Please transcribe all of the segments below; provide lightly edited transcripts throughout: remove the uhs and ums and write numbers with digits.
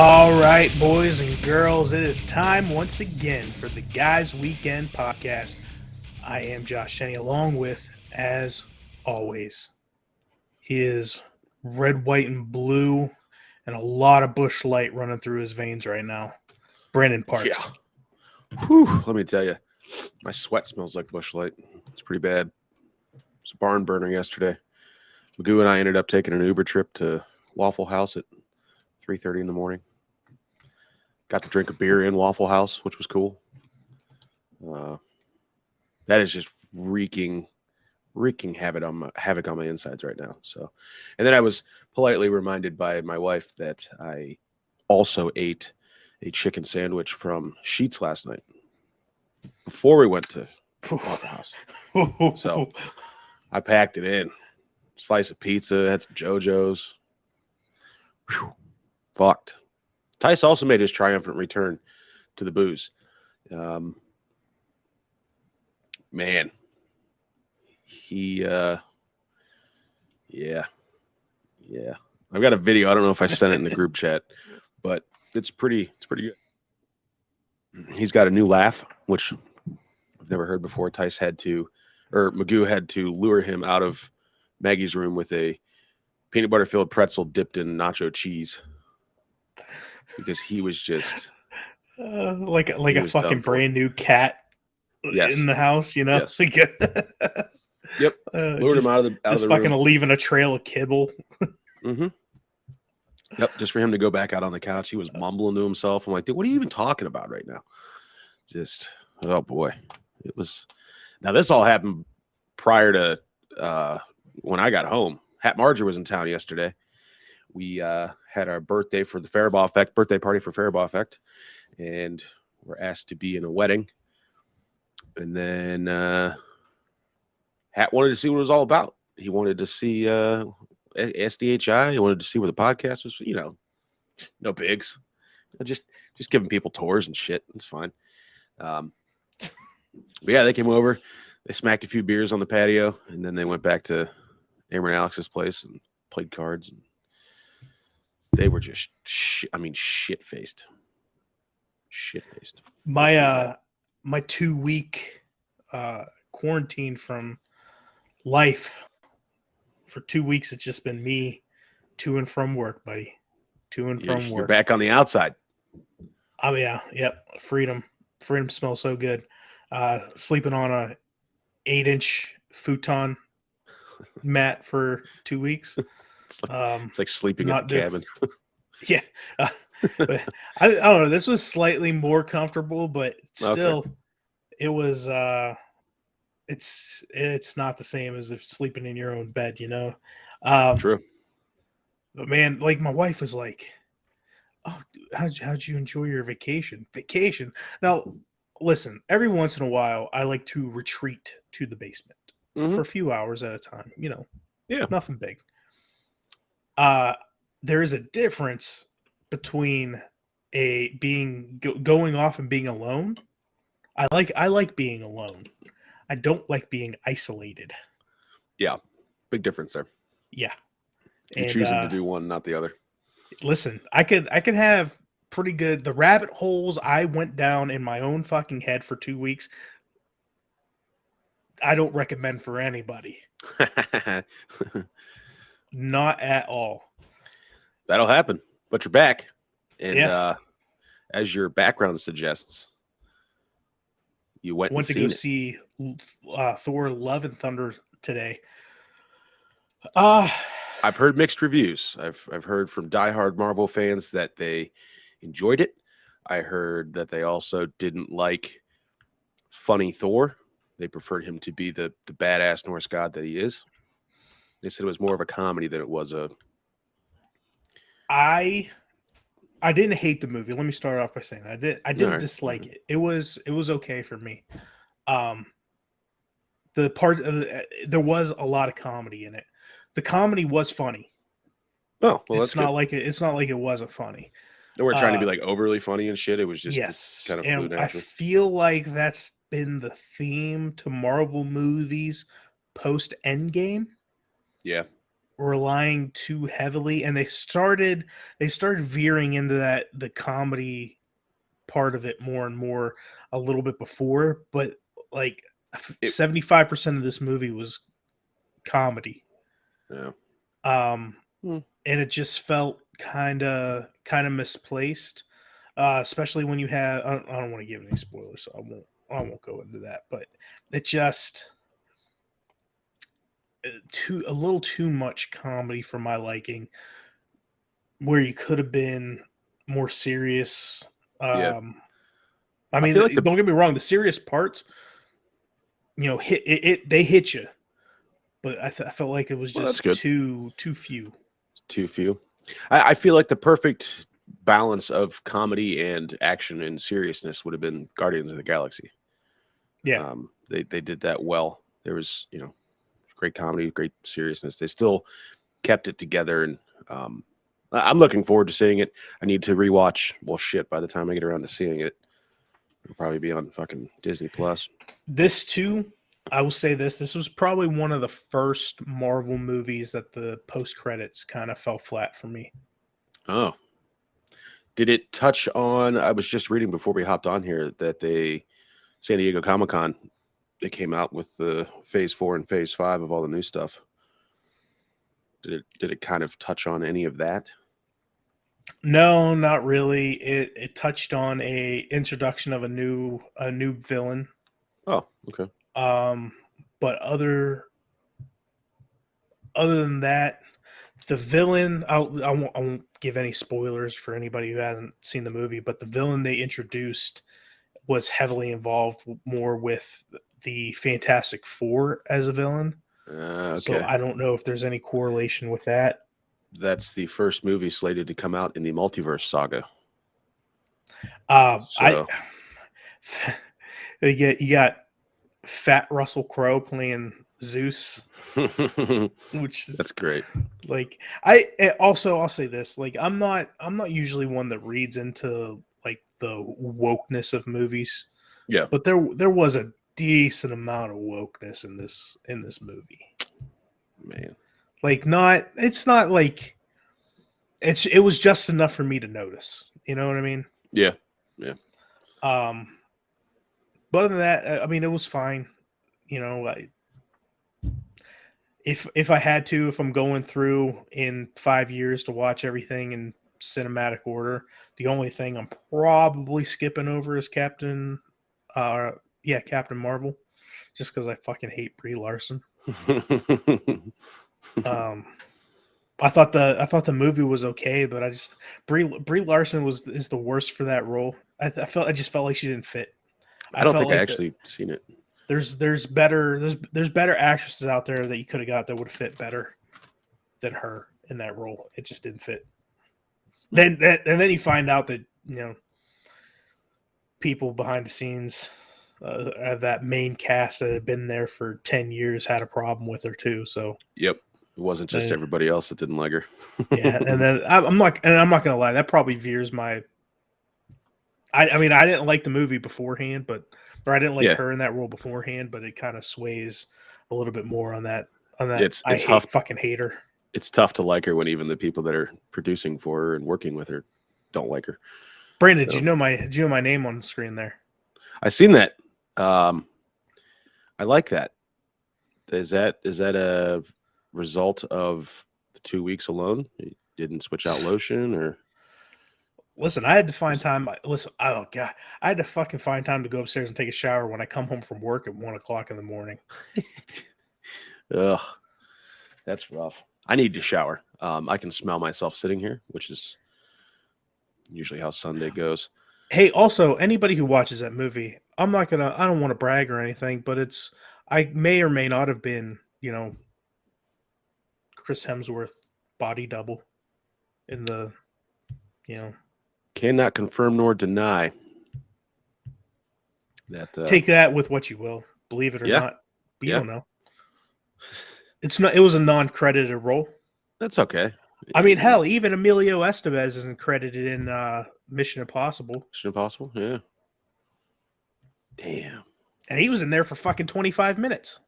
All right, boys and girls, it is time once again for the Guys Weekend podcast. I am Josh Shenny, along with, as always, he is red, white, and blue, and a lot of Bush Light running through his veins right now. Brandon Parks. Yeah. Whew, let me tell you, my sweat smells like Bush Light. It's pretty bad. It was a barn burner yesterday. Magoo and I ended up taking an Uber trip to Waffle House at 3:30 in the morning. Got to drink a beer in Waffle House, which was cool. That is just wreaking havoc on my insides right now. So, and then I was politely reminded by my wife that I also ate a chicken sandwich from Sheetz last night before we went to Waffle House. So I packed it in. Slice of pizza, had some JoJo's. Whew, fucked. Tice also made his triumphant return to the booze. Man, he, yeah. I've got a video. I don't know if I sent it in the group chat, but it's pretty good. He's got a new laugh, which I've never heard before. Magoo had to lure him out of Maggie's room with a peanut butter filled pretzel dipped in nacho cheese because he was just like a fucking brand new cat in the house, you know? Yes. Yep. Lured him out of the fucking room. Leaving a trail of kibble. Mm-hmm. Yep, just for him to go back out on the couch. He was mumbling to himself. I'm like, dude, what are you even talking about right now? Just, oh boy. It was. Now, this all happened prior to when I got home. Hat Marger was in town yesterday. We had our birthday for the birthday party for Faribault Effect, and we're asked to be in a wedding. And then Hat wanted to see what it was all about. He wanted to see SDHI. He wanted to see where the podcast was. You know, no bigs. Just giving people tours and shit. It's fine. But yeah, they came over. They smacked a few beers on the patio, and then they went back to Amber and Alex's place and played cards. And they were just shit-faced. Shit-faced. My 2-week quarantine from life, for 2 weeks, it's just been me to and from work, buddy. To and from work. You're back on the outside. Oh yeah, yep. Freedom smells so good. Sleeping on a 8-inch futon mat for 2 weeks. It's like sleeping in a cabin. Yeah. But I don't know. This was slightly more comfortable, but still, It was. It's not the same as if sleeping in your own bed, you know. True. But man, like my wife was like, "Oh, how'd you enjoy your vacation?" Vacation. Now, listen. Every once in a while, I like to retreat to the basement for a few hours at a time. You know, nothing big. There is a difference between going off and being alone. I like being alone. I don't like being isolated. Yeah, big difference there. Yeah, You're choosing to do one, not the other. Listen, I could have pretty good. The rabbit holes I went down in my own fucking head for 2 weeks, I don't recommend for anybody. Not at all. That'll happen, but you're back. And as your background suggests, you went to go see Thor: Love and Thunder today. I've heard mixed reviews. I've heard from diehard Marvel fans that they enjoyed it. I heard that they also didn't like funny Thor. They preferred him to be the badass Norse god that he is. They said it was more of a comedy than it was a. I didn't hate the movie. Let me start off by saying that. I didn't dislike it. It was okay for me. The part there was a lot of comedy in it. The comedy was funny. Oh, well, it's not like it wasn't funny. They weren't trying to be like overly funny and shit. It was just kind of flew naturally. I feel like that's been the theme to Marvel movies post Endgame. Yeah. relying too heavily, and they started veering into the comedy part of it more and more a little bit before, but like It, 75% of this movie was comedy. yeah. And it just felt kind of misplaced, especially when you have. I don't want to give any spoilers, so I won't go into that. But it just a little too much comedy for my liking, where you could have been more serious. Yeah. I I mean, feel like don't get me wrong, the serious parts, hit it they hit you, but I felt like it was well, that's just good. too few. Too few. I feel like the perfect balance of comedy and action and seriousness would have been Guardians of the Galaxy. Yeah. They did that well. There was, great comedy, great seriousness. They still kept it together, and I'm looking forward to seeing it. I need to rewatch. Well, shit, by the time I get around to seeing it, it'll probably be on fucking Disney Plus. This too, I will say this was probably one of the first Marvel movies that the post credits kind of fell flat for me. Oh. Did it touch on, I was just reading before we hopped on here that San Diego Comic-Con, they came out with the phase 4 and phase 5 of all the new stuff. Did it kind of touch on any of that? No, not really. It touched on a introduction of a new villain. Oh, okay. But other than that, the villain, I won't give any spoilers for anybody who hasn't seen the movie, but the villain they introduced was heavily involved more with the Fantastic Four as a villain. Okay. So I don't know if there's any correlation with that. That's the first movie slated to come out in the multiverse saga. I you got Fat Russell Crowe playing Zeus, which is that's great. Like I'll say this, like I'm not usually one that reads into like the wokeness of movies. Yeah. But there was a decent amount of wokeness in this movie. Man. Like it's not like it was just enough for me to notice. You know what I mean? Yeah. Yeah. But other than that, I mean, it was fine. If I had to, if I'm going through in 5 years to watch everything in cinematic order, the only thing I'm probably skipping over is Captain Marvel, just because I fucking hate Brie Larson. I thought the movie was okay, but I just Brie Larson is the worst for that role. I just felt like she didn't fit. I don't think I actually seen it. There's better actresses out there that you could have got that would have fit better than her in that role. It just didn't fit. And then you find out that people behind the scenes, that main cast that had been there for 10 years had a problem with her too. So yep, it wasn't just everybody else that didn't like her. Yeah, and then I'm not gonna lie, that probably veers my. I mean, I didn't like the movie beforehand, or I didn't like her in that role beforehand, but it kind of sways a little bit more on that. It's fucking hate her. It's tough to like her when even the people that are producing for her and working with her don't like her. Brandon, did you know my name on the screen there? I seen that. I like that. Is that a result of the 2 weeks alone? You didn't switch out lotion or? Listen, I had to find time. Listen, oh god, I had to fucking find time to go upstairs and take a shower when I come home from work at 1:00 in the morning. Ugh, that's rough. I need to shower. I can smell myself sitting here, which is usually how Sunday goes. Hey, also, anybody who watches that movie, I don't want to brag or anything, but I may or may not have been, Chris Hemsworth body double in the, Cannot confirm nor deny that. Take that with what you will, believe it or not. But you don't know. It was a non-credited role. That's okay. I mean, hell, even Emilio Estevez isn't credited in Mission Impossible. Mission Impossible, yeah. Damn. And he was in there for fucking 25 minutes.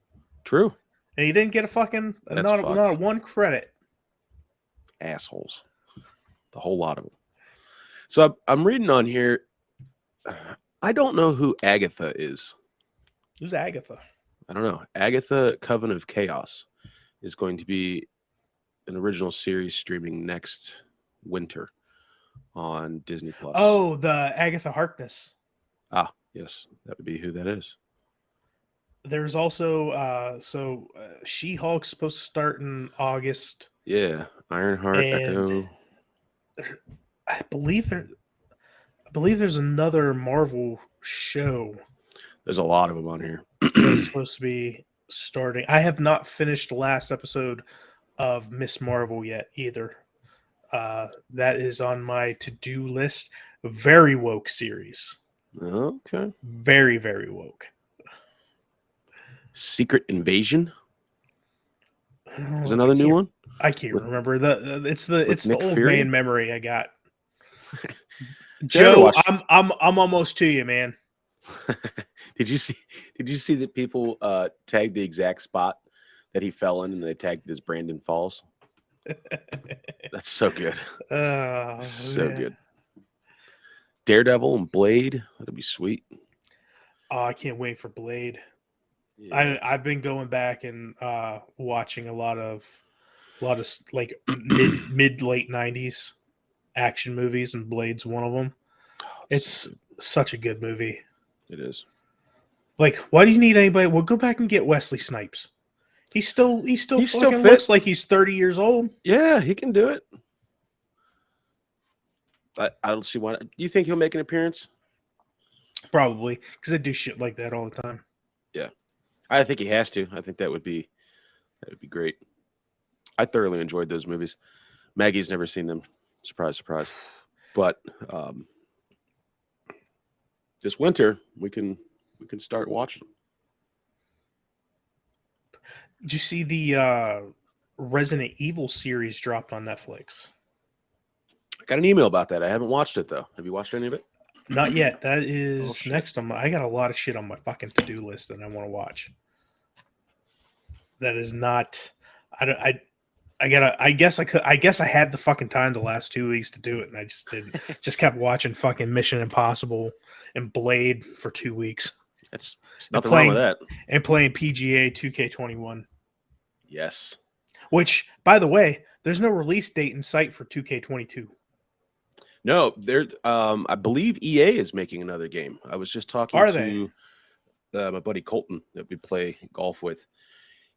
True. And he didn't get a fucking not one credit. assholes. The whole lot of them. So I'm reading on here. I don't know who Agatha is. Who's Agatha? I don't know. Agatha Coven of Chaos is going to be an original series streaming next winter on Disney Plus. Oh, the Agatha Harkness. Ah, yes, that would be who that is. There's also She-Hulk's supposed to start in August. Yeah, Ironheart, And Echo. I believe there's another Marvel show There's a lot of them on here. that's supposed to be starting. I have not finished the last episode of Miss Marvel yet either. That is on my to-do list. Very woke series. Okay. Very, very woke. Secret Invasion. There's Oh, another new one. I can't remember. It's the Nick old Fury? man memory I got. Joe, Joe, I'm almost to you, man. Did you see that people tagged the exact spot that he fell in, and they tagged it as Brandon Falls? That's so good. So Man. good. Daredevil and Blade. That'd be sweet. Oh, I can't wait for Blade. Yeah. I've been going back and watching a lot of like mid late 90s action movies, and Blade's one of them. It's such a good movie. It is. Like, why do you need anybody? Well, go back and get Wesley Snipes. He's still fucking fit. looks like he's 30 years old. Yeah, he can do it. I don't see why. Do you think he'll make an appearance? Probably, because they do shit like that all the time. Yeah, I think he has to. I think that would be great. I thoroughly enjoyed those movies. Maggie's never seen them. Surprise, surprise. But this winter we can start watching them. Did you see the Resident Evil series dropped on Netflix? I got an email about that. I haven't watched it though. Have you watched any of it? Not yet. That is shit. next on I got a lot of shit on my fucking to-do list that I want to watch. That is not. I guess I had the fucking time the last 2 weeks to do it, and I just didn't. Just kept watching fucking Mission Impossible and Blade for 2 weeks. That's nothing wrong with that. And playing PGA 2K21. Yes. Which, by the way, there's no release date in sight for 2K22. No, I believe EA is making another game. I was just talking to my buddy Colton that we play golf with.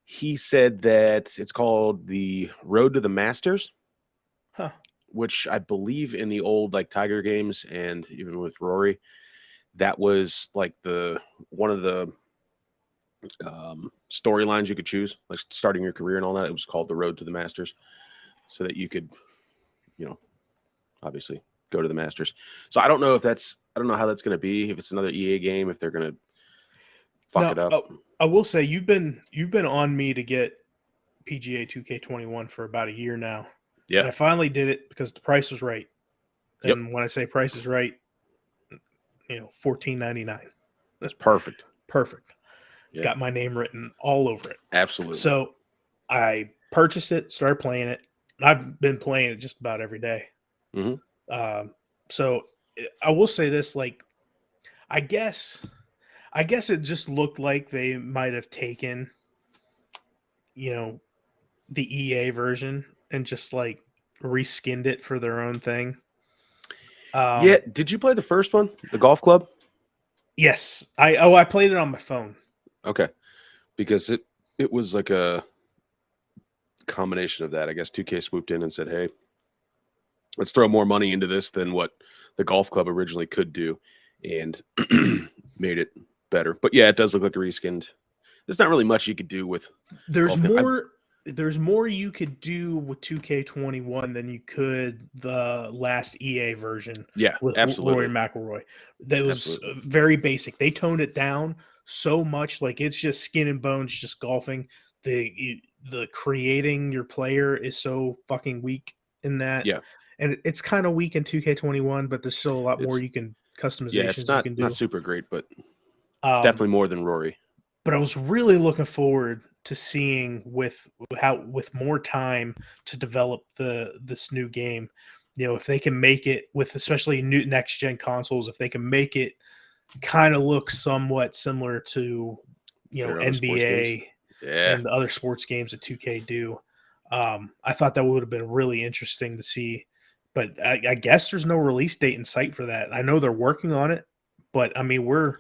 He said that it's called the Road to the Masters, which I believe in the old like Tiger games and even with Rory, that was like one of the storylines you could choose, like starting your career and all that. It was called the Road to the Masters, so that you could, obviously go to the Masters. So I don't know how that's going to be. If it's another EA game, if they're going to fuck it up. I will say you've been on me to get PGA 2K21 for about a year now. Yeah. And I finally did it because the price was right. And when I say price is right, $14.99. That's perfect. Perfect. It's got my name written all over it. Absolutely. So I purchased it, started playing it. I've been playing it just about every day. Mm-hmm. So I will say this, like, I guess it just looked like they might have taken, the EA version and just like reskinned it for their own thing. Yeah. Did you play the first one, the golf club? Yes. I played it on my phone. Okay. Because it was like a combination of that. I guess 2K swooped in and said, hey, let's throw more money into this than what the golf club originally could do, and made it better. But yeah, it does look like a reskinned. There's not really much you could do with. There's more you could do with 2K21 than you could the last EA version. Yeah, with absolutely. Rory McIlroy. That was very basic. They toned it down so much, like it's just skin and bones, just golfing. The creating your player is so fucking weak in that. Yeah. And it's kind of weak in 2K21, but there's still a lot more you can customizations you can do. Not super great, but it's definitely more than Rory. But I was really looking forward to seeing with more time to develop this new game. If they can make it with especially new next gen consoles, if they can make it kind of look somewhat similar to Their other sports games. NBA Yeah. and the other sports games that 2K do. I thought that would have been really interesting to see, but I guess there's no release date in sight for that. I know they're working on it, but I mean we're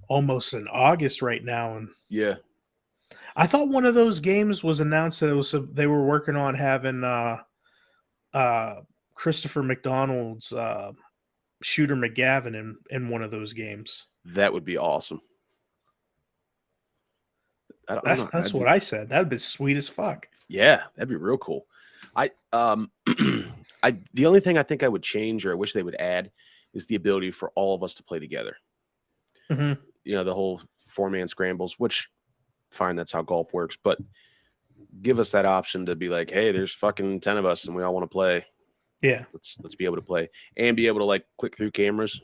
almost in August right now, and Yeah. I thought one of those games was announced that it was they were working on having Christopher McDonald's Shooter McGavin in one of those games. That would be awesome. I don't know. That's what I said. That'd be sweet as fuck. Yeah, that'd be real cool. The only thing I think I would change or I wish they would add is the ability for all of us to play together. Mm-hmm. The whole 4-man scrambles, which fine, that's how golf works, but give us that option to be like, hey, there's fucking 10 of us and we all want to play. Yeah. Let's be able to play and be able to like click through cameras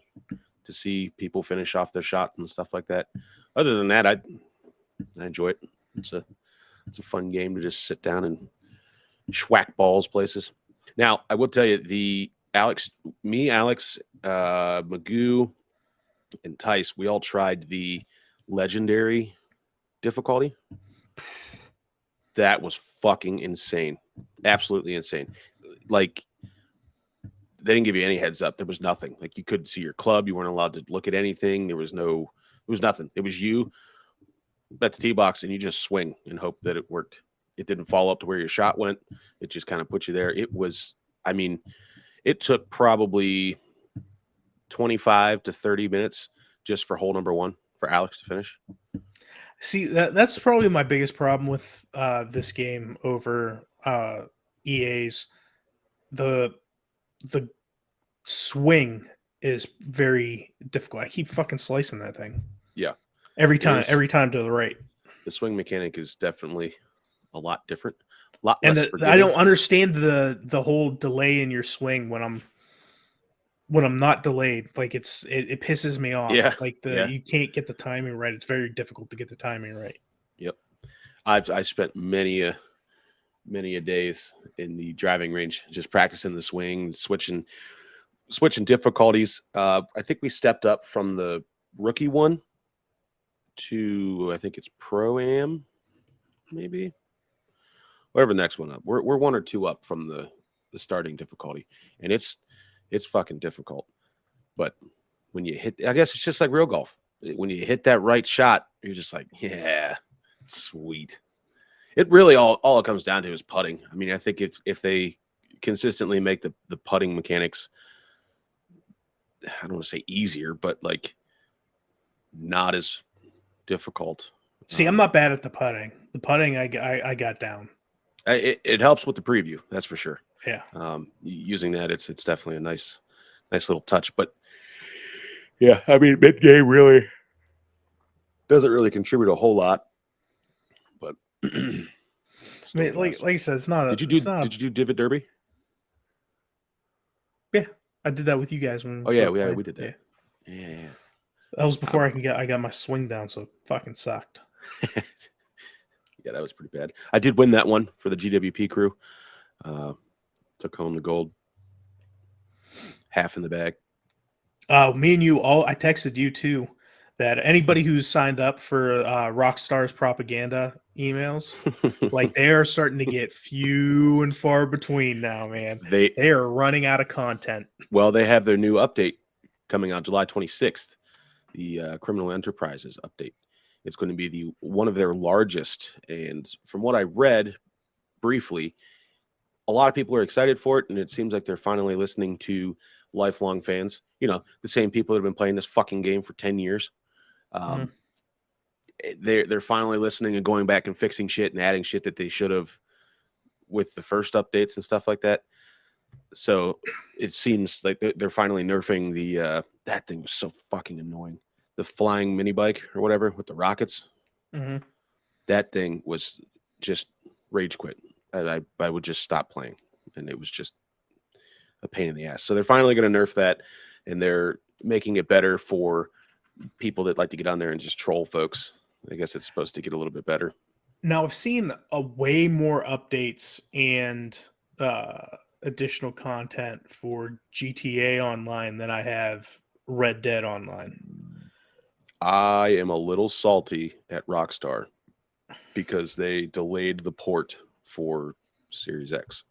to see people finish off their shots and stuff like that. Other than that, I enjoy it. It's a fun game to just sit down and schwack balls places. Now, I will tell you, Alex, Magoo, and Tice, we all tried the legendary difficulty. That was fucking insane. Absolutely insane. Like, they didn't give you any heads up. There was nothing. Like, you couldn't see your club. You weren't allowed to look at anything. There was nothing. It was you at the tee box and you just swing and hope that it worked. It didn't fall up to where your shot went. It just kind of put you there. It took probably 25 to 30 minutes just for hole number 1 for Alex to finish. See, that's probably my biggest problem with this game over EA's. The swing is very difficult. I keep fucking slicing that thing. Yeah. Every time to the right. The swing mechanic is definitely a lot different. A lot and less I don't understand the whole delay in your swing when I'm not delayed. Like it pisses me off. Yeah. Like you can't get the timing right. It's very difficult to get the timing right. Yep. I spent many a days in the driving range just practicing the swing, switching difficulties. I think we stepped up from the rookie one to, I think it's Pro-Am, maybe. Whatever the next one up. We're 1 or 2 up from the starting difficulty. And it's fucking difficult. But when you hit, I guess it's just like real golf. When you hit that right shot, you're just like, yeah, sweet. It really all it comes down to is putting. I mean, I think if they consistently make the putting mechanics, I don't want to say easier, but like not as difficult. See, I'm not bad at the putting. The putting I got down. It helps with the preview, that's for sure. Yeah. Using that, it's definitely a nice little touch. But yeah, I mean, mid game really doesn't really contribute a whole lot. But I mean, like you said, it's not. Did you do Divot Derby? Yeah, I did that with you guys when. Oh yeah, we did that. Yeah. That was before I got my swing down, so it fucking sucked. Yeah, that was pretty bad. I did win that one for the GWP crew. Took home the gold. Half in the bag. Me and you all. I texted you too that anybody who's signed up for Rockstar's propaganda emails, like they are starting to get few and far between now, man. They are running out of content. Well, they have their new update coming out July 26th. The Criminal Enterprises update. It's going to be one of their largest, and from what I read briefly, a lot of people are excited for it, and it seems like they're finally listening to lifelong fans. The same people that have been playing this fucking game for 10 years. They're finally listening and going back and fixing shit and adding shit that they should have with the first updates and stuff like that. So it seems like they're finally nerfing the that thing was so fucking annoying. The flying mini bike or whatever with the rockets. Mm-hmm. That thing was just rage quit. I would just stop playing, and it was just a pain in the ass. So they're finally going to nerf that, and they're making it better for people that like to get on there and just troll folks. I guess it's supposed to get a little bit better. Now I've seen a way more updates and additional content for GTA Online than I have Red Dead Online. I am a little salty at Rockstar because they delayed the port for Series X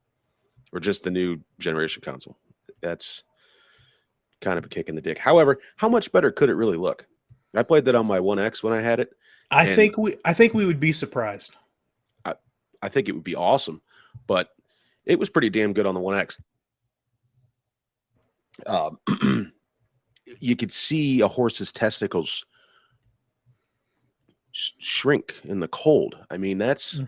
or just the new generation console. That's kind of a kick in the dick. However, how much better could it really look? I played that on my One X when I had it, and I think we would be surprised. I think it would be awesome, but it was pretty damn good on the One X. You could see a horse's testicles shrink in the cold. I mean, that's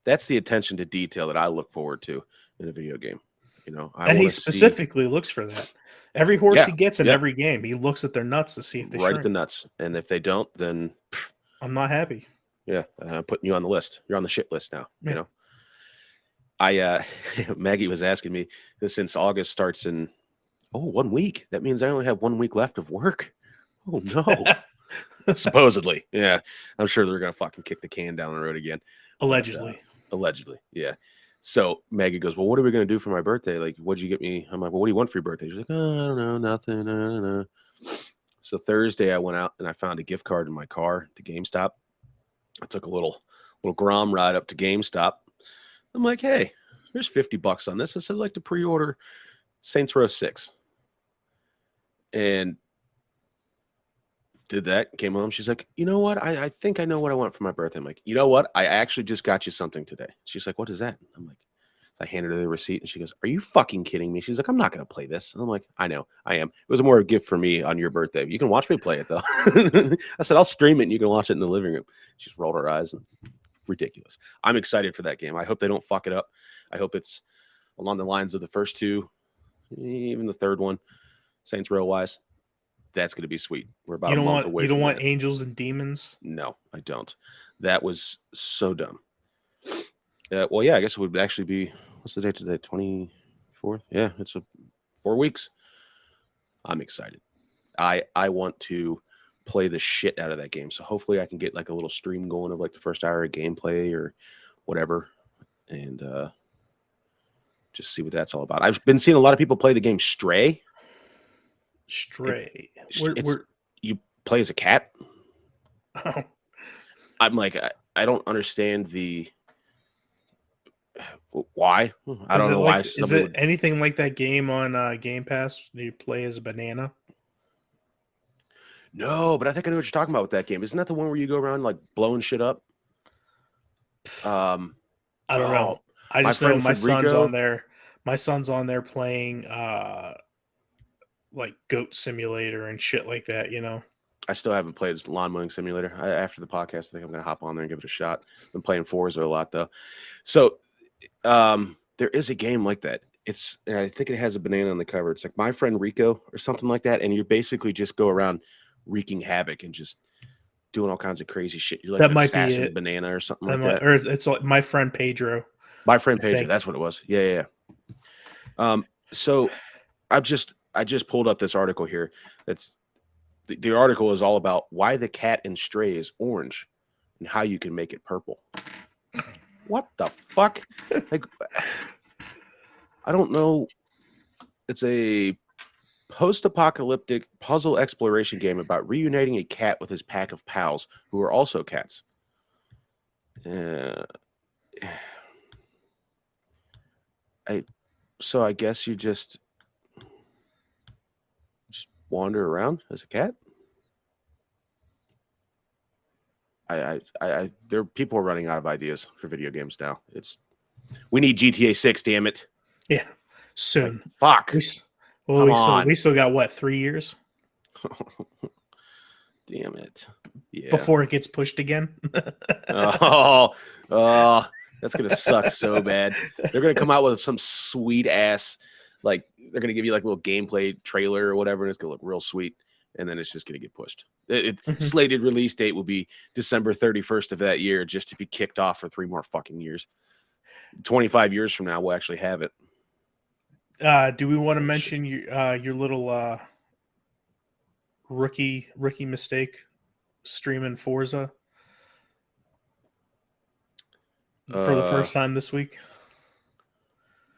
the attention to detail that I look forward to in a video game. You know, I And he want to see specifically looks for that. Every horse he gets in every game, he looks at their nuts to see if they right shrink. at the nuts, and if they don't, then I'm not happy. Yeah, I'm putting you on the list. You're on the shit list now. Yeah. You know, I Maggie was asking me this since August starts in 1 week. That means I only have 1 week left of work. Oh no. Supposedly, yeah. I'm sure they're gonna fucking kick the can down the road again. Allegedly. But, allegedly, yeah. So Maggie goes, "Well, what are we gonna do for my birthday? Like, what'd you get me?" I'm like, "Well, what do you want for your birthday?" She's like, "Oh, I don't know, nothing. I don't know." So Thursday, I went out and I found a gift card in my car to GameStop. I took a little Grom ride up to GameStop. I'm like, "Hey, there's $50 on this." I said, "I'd like to pre-order Saints Row 6." And did that, came home. She's like, "You know what? I think I know what I want for my birthday." I'm like, "You know what? I actually just got you something today." She's like, "What is that?" I'm like, I handed her the receipt and she goes, "Are you fucking kidding me?" She's like, "I'm not going to play this." And I'm like, "I know, I am. It was more a gift for me on your birthday. You can watch me play it though." I said, "I'll stream it and you can watch it in the living room." She just rolled her eyes and ridiculous. I'm excited for that game. I hope they don't fuck it up. I hope it's along the lines of the first two, even the third one, Saints Row wise. That's going to be sweet. We're about a month away. You don't from want that. Angels and Demons? No, I don't. That was so dumb. Well, yeah, I guess it would actually be, what's the date today? 24th? Yeah, it's 4 weeks. I'm excited. I want to play the shit out of that game. So hopefully I can get like a little stream going of like the first hour of gameplay or whatever, and just see what that's all about. I've been seeing a lot of people play the game Stray. Stray. You play as a cat. Oh. I'm like, I don't understand the why. I don't know why. Is it anything like that game on Game Pass? You play as a banana? No, but I think I know what you're talking about with that game. Isn't that the one where you go around like blowing shit up? I don't know. I just know my son's on there. My son's on there playing like Goat Simulator and shit like that, you know. I still haven't played Lawn Mowing Simulator. After the podcast, I think I'm going to hop on there and give it a shot. Been playing Forza a lot though. So there is a game like that. I think it has a banana on the cover. It's like My Friend Rico or something like that. And you basically just go around wreaking havoc and just doing all kinds of crazy shit. You're like that an might be assassin banana or something like that. Or it's like My Friend Pedro. My Friend Pedro. That's what it was. Yeah. So I just pulled up this article here. That's the article is all about why the cat in Stray is orange and how you can make it purple. What the fuck? Like, I don't know. It's a post-apocalyptic puzzle exploration game about reuniting a cat with his pack of pals who are also cats. So I guess you just wander around as a cat. There people are running out of ideas for video games now. We need GTA 6, damn it. Yeah, soon. Like, fuck. We still got what, 3 years? Damn it. Yeah. Before it gets pushed again. oh, that's gonna suck so bad. They're gonna come out with some sweet ass, like they're gonna give you like a little gameplay trailer or whatever, and it's gonna look real sweet, and then it's just gonna get pushed. Slated release date will be December 31st of that year, just to be kicked off for 3 more fucking years. 25 years from now, we'll actually have it. Do we want to mention your little rookie mistake streaming Forza? for the first time this week.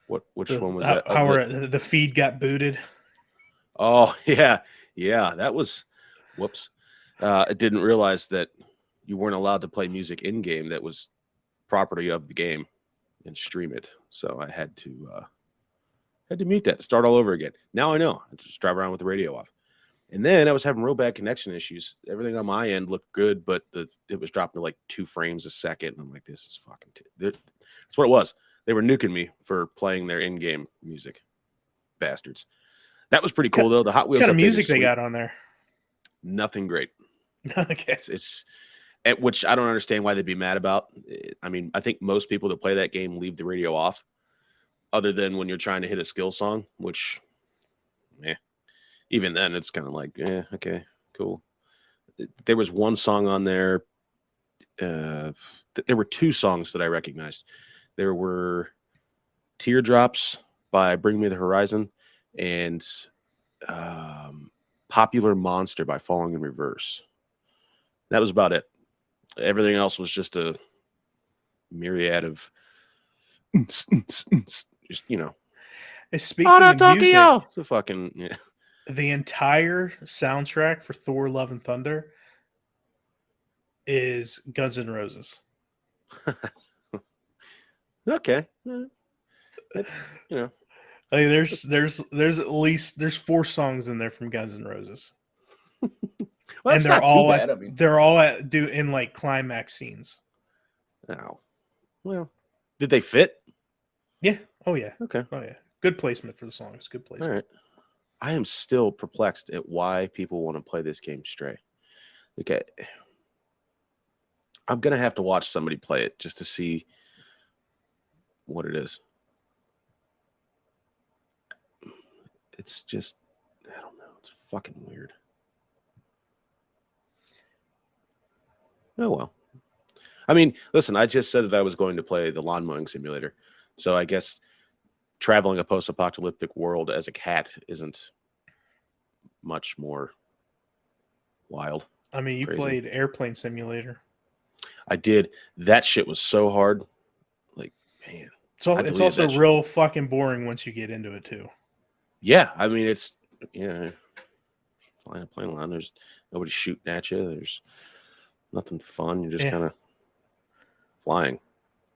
Which one was that? How the feed got booted. Oh yeah, that was. Whoops, I didn't realize that you weren't allowed to play music in game that was property of the game and stream it. So I had to mute that, start all over again. Now I know. I just drive around with the radio off. And then I was having real bad connection issues. Everything on my end looked good, but it was dropping to like 2 frames a second. And I'm like, this is fucking. That's what it was. They were nuking me for playing their in-game music, bastards. That was pretty cool though. The Hot Wheels. What kind of music they got on there? Nothing great. Okay. It's which I don't understand why they'd be mad about. I mean, I think most people that play that game leave the radio off, other than when you're trying to hit a skill song, which, even then it's kind of like, okay, cool. There was one song on there. There were 2 songs that I recognized. There were Teardrops by Bring Me the Horizon and Popular Monster by Falling in Reverse. That was about it. Everything else was just a myriad of just, Speaking of music, the fucking the entire soundtrack for Thor: Love and Thunder is Guns N' Roses. Okay. That's, I mean, there's at least 4 songs in there from Guns N' Roses. Well, and they're all in like climax scenes. Oh. Well, did they fit? Yeah. Oh yeah. Okay. Oh yeah. Good placement for the songs. Good placement. All right. I am still perplexed at why people want to play this game Stray. Okay. I'm going to have to watch somebody play it just to see what it is. It's just, I don't know. It's fucking weird. Oh, well. I mean, listen, I just said that I was going to play the lawn mowing simulator. So I guess traveling a post-apocalyptic world as a cat isn't much more wild. I mean, you played Airplane Simulator. I did. That shit was so hard. Like, man. So it's also real fucking boring once you get into it too. Yeah, I mean, it's flying a plane around. There's nobody shooting at you. There's nothing fun. You're just kind of flying.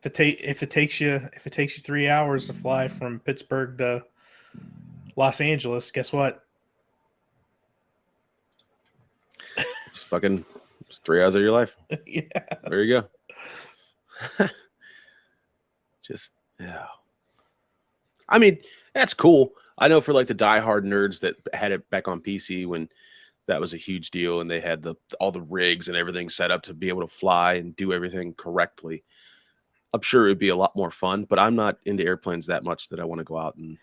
If it takes you 3 hours to fly from Pittsburgh to Los Angeles, guess what? It's 3 hours of your life. Yeah. There you go. Just, I mean, that's cool. I know for like the diehard nerds that had it back on PC when that was a huge deal and they had all the rigs and everything set up to be able to fly and do everything correctly. I'm sure it would be a lot more fun, but I'm not into airplanes that much that I want to go out and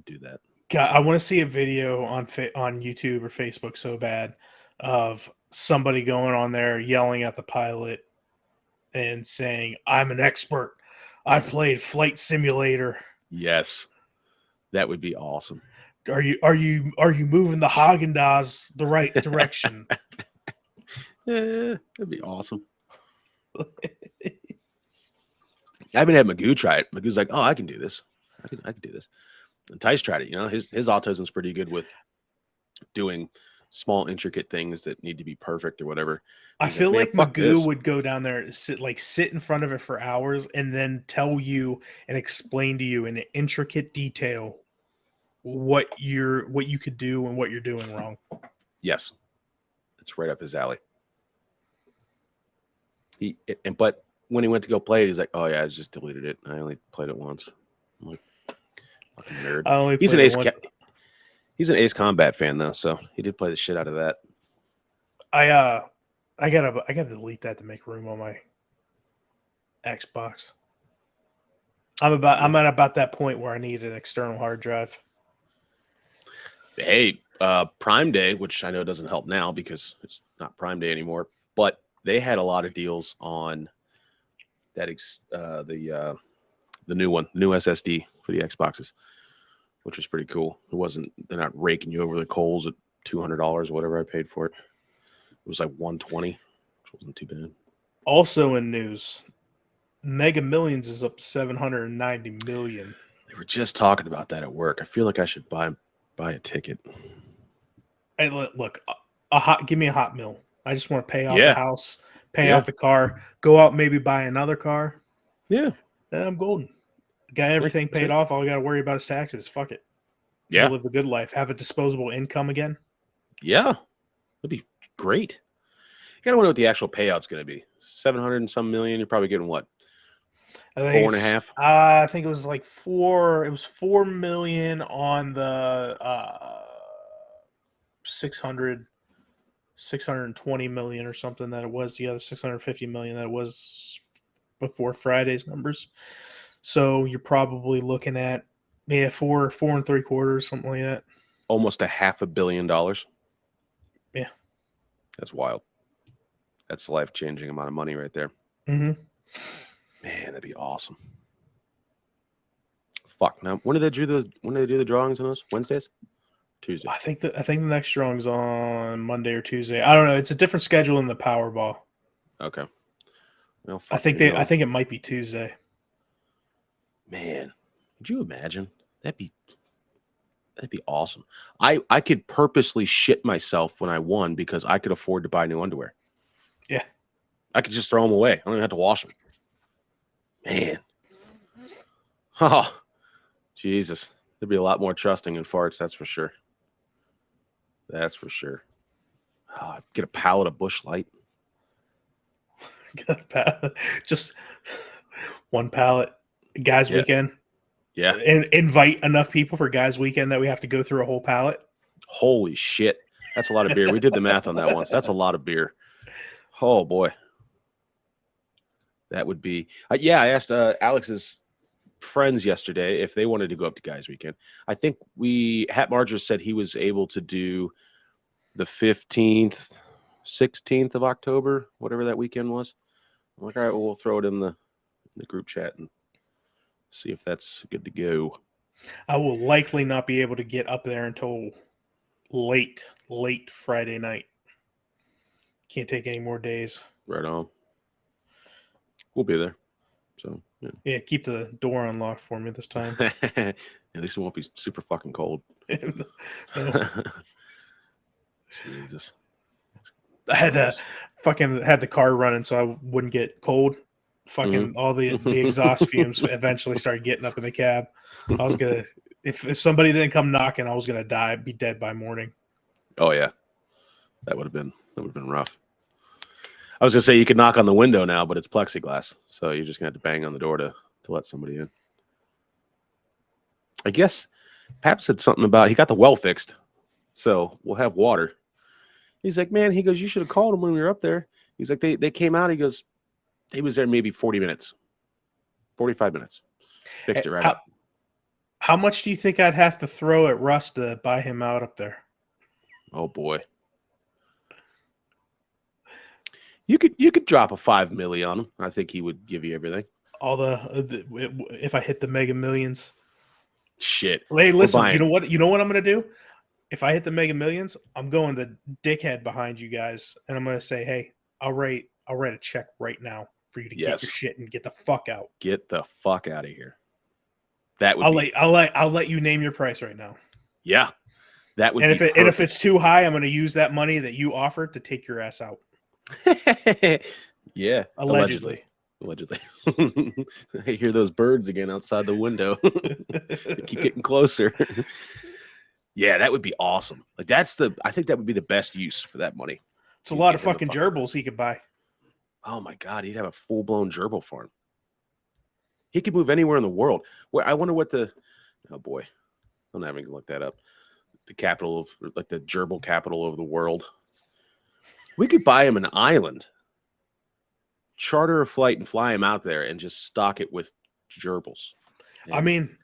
do that. God, I want to see a video on YouTube or Facebook so bad of somebody going on there yelling at the pilot and saying, "I'm an expert. I've played Flight Simulator." Yes, that would be awesome. Are you moving the Haagen-Dazs the right direction? That'd be awesome. I haven't had Magoo try it. Magoo's like, "Oh, I can do this. I can do this." And Tice tried it. His autism's pretty good with doing small, intricate things that need to be perfect or whatever. I feel like Magoo would go down there and sit in front of it for hours and then tell you and explain to you in intricate detail what you could do and what you're doing wrong. Yes, it's right up his alley. But when he went to go play it, he's like, "Oh yeah, I just deleted it. I only played it once." I'm like, fucking nerd. He's an Ace Combat fan though, so he did play the shit out of that. I gotta delete that to make room on my Xbox. I'm at about that point where I need an external hard drive. Hey, Prime Day, which I know doesn't help now because it's not Prime Day anymore, but they had a lot of deals on that the new SSD for the Xboxes, which was pretty cool. They're not raking you over the coals at $200 or whatever I paid for it. It was like $120, which wasn't too bad. Also in news, Mega Millions is up to 790 million. We were just talking about that at work. I feel like I should buy a ticket. Hey, look, give me a hot mill. I just want to pay off the Yeah, house, pay yeah, off the car, go out maybe buy another car. yeah, Then I'm golden. Got yeah. everything That's paid it. off. All I got to worry about is taxes. Fuck it. Go Yeah, live the good life. Have a disposable income again. yeah. That'd be great. You gotta wonder what the actual payout's gonna be. 700 and some million. You're probably getting what? I think Four and a it's. half. I think it was like 4. It was 4 million on the 600, 620 million or something that it was. The other 650 million that it was before Friday's numbers. So you're probably looking at four and three quarters, something like that. Almost $500 million. Yeah. That's wild. That's a life-changing amount of money right there. Mm-hmm. Man, that'd be awesome. Fuck. Now, when do they do the drawings on those? Wednesdays? Tuesday. I think the next drawing's on Monday or Tuesday. I don't know. It's a different schedule than the Powerball. Okay. Well, I fuck, think it might be Tuesday. Man, could you imagine? That'd be awesome. I could purposely shit myself when I won because I could afford to buy new underwear. Yeah. I could just throw them away. I don't even have to wash them. Man. Oh, Jesus. There'd be a lot more trusting in farts, that's for sure. That's for sure. Oh, get a pallet of Busch Light. Just one pallet. Guys' weekend. Yeah. And invite enough people for guys' weekend that we have to go through a whole pallet. Holy shit. That's a lot of beer. We did the math on that once. That's a lot of beer. Oh, boy. That would be... I asked Alex's friends yesterday if they wanted to go up to guys' weekend. I think Hat Marger said he was able to do the 15th, 16th of October, whatever that weekend was. I'm like, all right, well, we'll throw it in the group chat and see if that's good to go. I will likely not be able to get up there until late Friday night. Can't take any more days. Right on. We'll be there. So, yeah, keep the door unlocked for me this time. At least it won't be super fucking cold. Jesus. I had had the car running so I wouldn't get cold. Fucking all the exhaust fumes eventually started getting up in the cab. I was gonna if somebody didn't come knocking, I was gonna be dead by morning. Oh yeah, that would have been rough. I was gonna say you could knock on the window now, but it's plexiglass, so you're just gonna have to bang on the door to let somebody in. I guess Pap said something about he got the well fixed, so we'll have water. He's like, man, he goes, you should have called him when we were up there. He's like, they came out. He goes, he was there maybe 40 minutes, 45 minutes. Fixed it right up. How much do you think I'd have to throw at Russ to buy him out up there? Oh boy. You could drop a $5 million on him. I think he would give you everything. If I hit the Mega Millions. Shit. Hey, listen, you know what I'm gonna do? If I hit the Mega Millions, I'm going to dickhead behind you guys, and I'm gonna say, hey, I'll write a check right now for you to get your shit and get the fuck out. Get the fuck out of here. That would I'll let you name your price right now. Yeah. That would and if it's too high, I'm gonna use that money that you offered to take your ass out. Yeah. Allegedly. I hear those birds again outside the window. They keep getting closer. Yeah, that would be awesome. Like I think that would be the best use for that money. It's a lot of fucking gerbils he could buy. Oh my God, he'd have a full-blown gerbil farm. He could move anywhere in the world. I wonder what oh boy, I'm not having to look that up. The capital of the gerbil capital of the world. We could buy him an island, charter a flight and fly him out there and just stock it with gerbils. And I mean,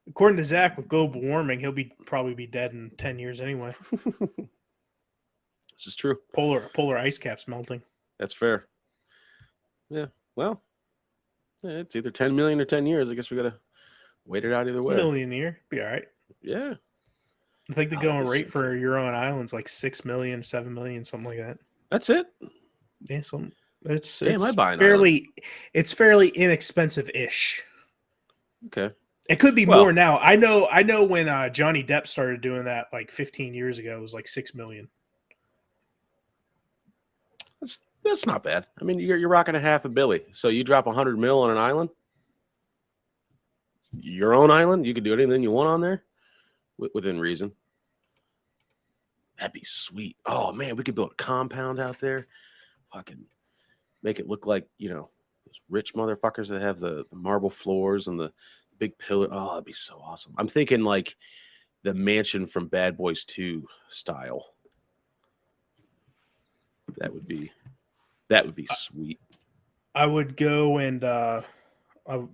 according to Zach, with global warming, he'll probably be dead in 10 years anyway. This is true. Polar ice caps melting. That's fair. Yeah. Well, it's either 10 million or 10 years. I guess we got to wait it out either way. $1 million a year. Be all right. Yeah. I think the going rate for your own island's like 6 million, 7 million, something like that. That's it. Yeah, something. It's Damn, I it's buy an island. fairly inexpensive-ish. Okay. It could be Well, more now. I know when Johnny Depp started doing that like 15 years ago, it was like 6 million. that's not bad. I mean, you're rocking a half a billy. So you drop 100 mil on an island, your own island. You can do anything you want on there, within reason. That'd be sweet. Oh man, we could build a compound out there. Fucking make it look like those rich motherfuckers that have the marble floors and the big pillar. Oh, that'd be so awesome. I'm thinking like the mansion from Bad Boys 2 style. That would be sweet. I would go and the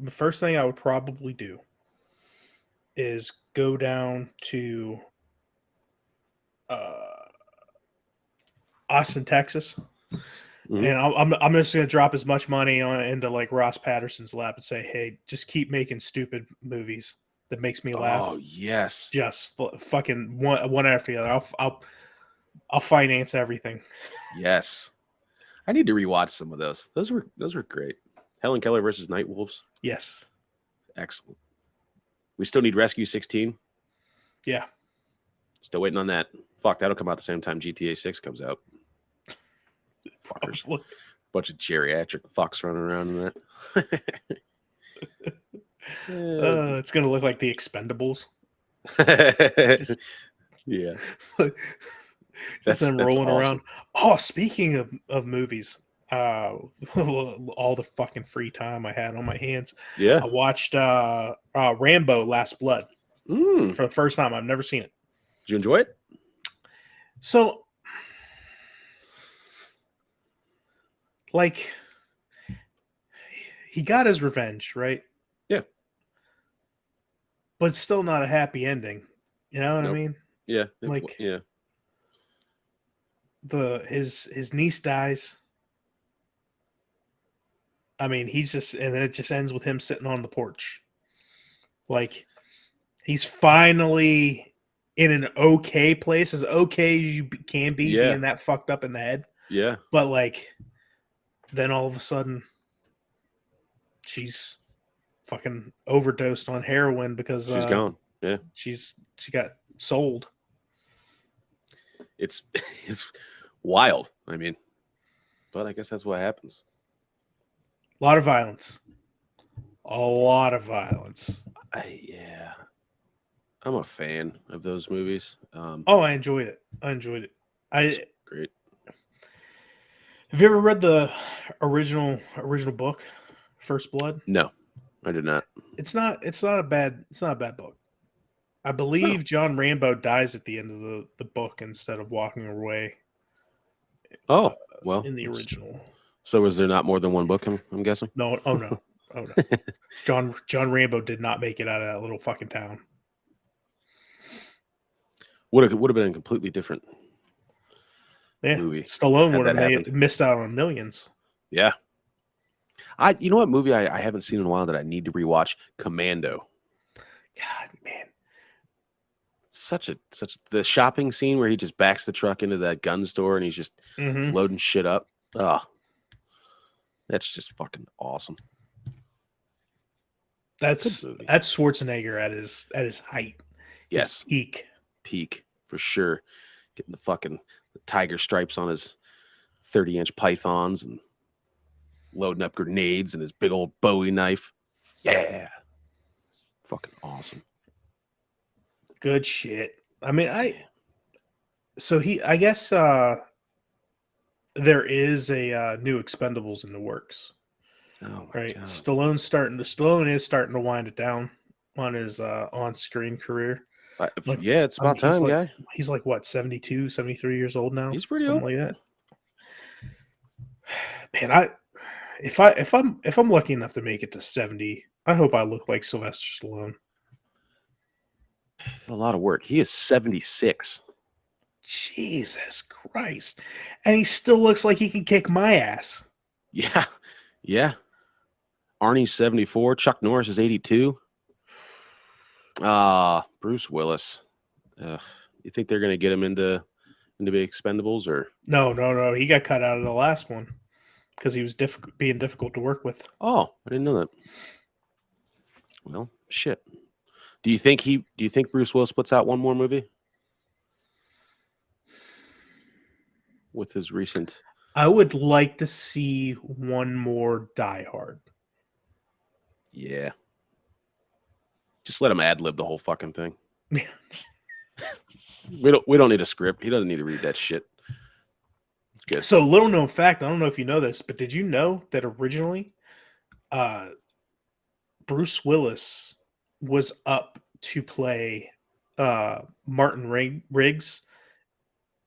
first thing I would probably do is go down to Austin, Texas, and I'm just gonna drop as much money into like Ross Patterson's lap and say, hey, just keep making stupid movies that makes me laugh. Oh yes, Just fucking one after the other. I'll finance everything. yes. I need to rewatch some of those. Those were great. Helen Keller versus Night Wolves. Yes. Excellent. We still need Rescue 16. Yeah. Still waiting on that. Fuck, that'll come out the same time GTA 6 comes out. Fuckers. Bunch of geriatric fucks running around in that. It's gonna look like the Expendables. Yeah. Just them rolling awesome. Around. Oh, speaking of movies, all the fucking free time I had on my hands. Yeah. I watched Rambo: Last Blood for the first time. I've never seen it. Did you enjoy it? So, like, he got his revenge, right? Yeah. But it's still not a happy ending. You know what I mean? Yeah. Like, yeah. His niece dies. I mean, and then it just ends with him sitting on the porch. Like, he's finally in an okay place, as okay as you can be, being that fucked up in the head. Yeah. But like, then all of a sudden, she's fucking overdosed on heroin because she's gone. Yeah. She got sold. It's wild. I mean, but I guess that's what happens. A lot of violence. A lot of violence. Yeah. I'm a fan of those movies. I enjoyed it. Great. Have you ever read the original book, First Blood? No, I did not. It's not a bad book. I believe John Rambo dies at the end of the book instead of walking away. Oh, well, in the original. So is there not more than one book? I'm guessing. No. Oh no. John Rambo did not make it out of that little fucking town. Would have been a completely different movie. Stallone would have missed out on millions. Yeah. You know what movie I haven't seen in a while that I need to rewatch? Commando. God, man. Such the shopping scene where he just backs the truck into that gun store and he's just loading shit up. Oh, that's just fucking awesome. That's Schwarzenegger at his height. Yes. His peak for sure. Getting the tiger stripes on his 30-inch pythons and loading up grenades and his big old Bowie knife. Yeah. Fucking awesome. Good shit. I mean, I guess there is a new Expendables in the works. Oh my God. God. Stallone is starting to wind it down on his on-screen career. Yeah, it's about time, guy. He's like what, 72, 73 years old now? He's pretty old. Like that. Man, if I'm lucky enough to make it to 70, I hope I look like Sylvester Stallone. A lot of work. He is 76. Jesus Christ. And he still looks like he can kick my ass. Yeah. Yeah. Arnie's 74. Chuck Norris is 82. Bruce Willis. You think they're going to get him into the Expendables or? No. He got cut out of the last one. because he was being difficult to work with. Oh, I didn't know that. Well, shit. Do you think Bruce Willis puts out one more movie with his recent? I would like to see one more Die Hard. Yeah. Just let him ad lib the whole fucking thing. We don't need a script. He doesn't need to read that shit. Good. So, little known fact, I don't know if you know this, but did you know that originally Bruce Willis was up to play Martin Riggs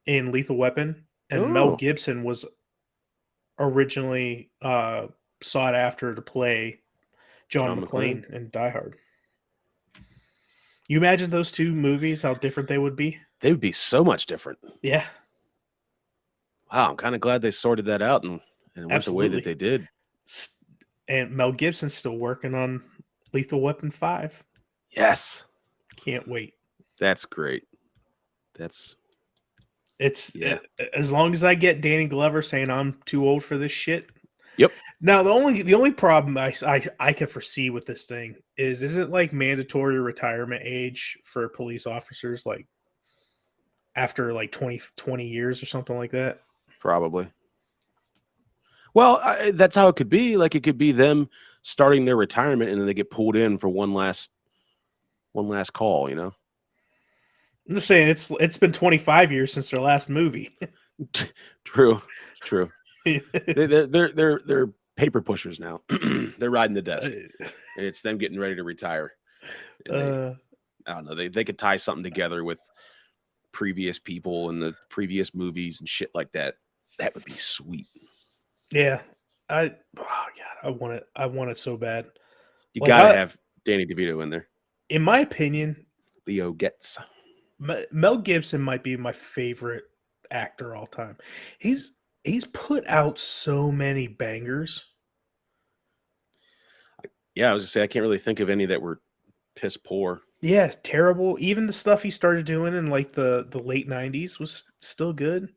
in Lethal Weapon, and Mel Gibson was originally sought after to play John McClane in Die Hard. You imagine those two movies, how different they would be? They would be so much different. Yeah. Wow, I'm kind of glad they sorted that out and it went the way that they did. And Mel Gibson's still working on Lethal Weapon 5. Yes. Can't wait. That's great. As long as I get Danny Glover saying I'm too old for this shit. Yep. Now the only problem I can foresee with this thing is it like mandatory retirement age for police officers, like after like 20 years or something like that? Probably. Well, that's how it could be. Like it could be them starting their retirement and then they get pulled in for one last call, you know? I'm just saying it's been 25 years since their last movie. True. They're paper pushers now. They're riding the desk. And it's them getting ready to retire. I don't know. They could tie something together with previous people and the previous movies and shit like that. That would be sweet. Yeah. I want it so bad. You gotta have Danny DeVito in there. In my opinion, Leo Getz. Mel Gibson might be my favorite actor all time. He's put out so many bangers. Yeah, I was gonna say I can't really think of any that were piss poor. Yeah, terrible. Even the stuff he started doing in like the late 90s was still good.